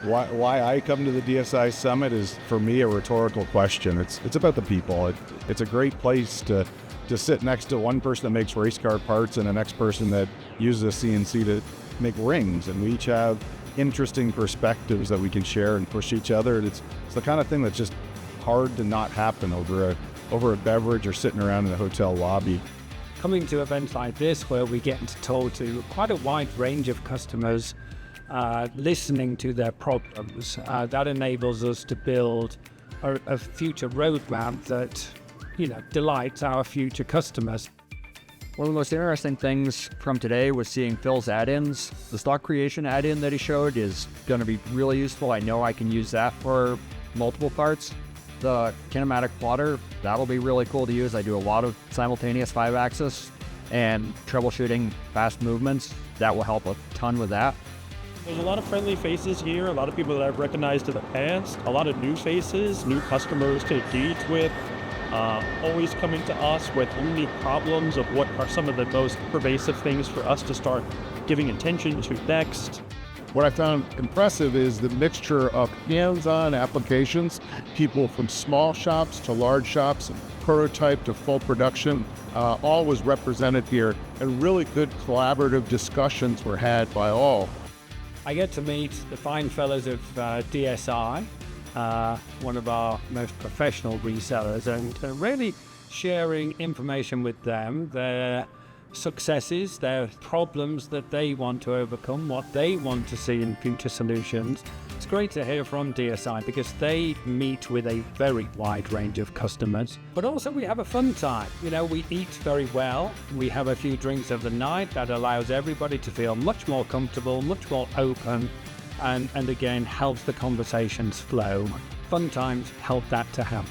Why I come to the DSI Summit is, for me, a rhetorical question. It's about the people. It's a great place to sit next to one person that makes race car parts and the next person that uses a CNC to make rings, and we each have interesting perspectives that we can share and push each other. It's the kind of thing that's just hard to not happen over a beverage or sitting around in a hotel lobby. Coming to events like this, where we get to talk to quite a wide range of customers, listening to their problems, that enables us to build a future roadmap that, delights our future customers. One of the most interesting things from today was seeing Phil's add-ins. The stock creation add-in that he showed is going to be really useful. I know I can use that for multiple parts. The kinematic plotter, that'll be really cool to use. I do a lot of simultaneous 5-axis and troubleshooting fast movements. That will help a ton with that. There's a lot of friendly faces here, a lot of people that I've recognized in the past, a lot of new faces, new customers to engage with, always coming to us with unique problems of what are some of the most pervasive things for us to start giving attention to next. What I found impressive is the mixture of hands-on applications, people from small shops to large shops, prototype to full production, all was represented here, and really good collaborative discussions were had by all. I get to meet the fine fellows of DSI, one of our most professional resellers, and really sharing information with them, their successes, their problems that they want to overcome, what they want to see in future solutions. It's great to hear from DSI because they meet with a very wide range of customers, but also we have a fun time. We eat very well. We have a few drinks of the night that allows everybody to feel much more comfortable, much more open, and again, helps the conversations flow. Fun times help that to happen.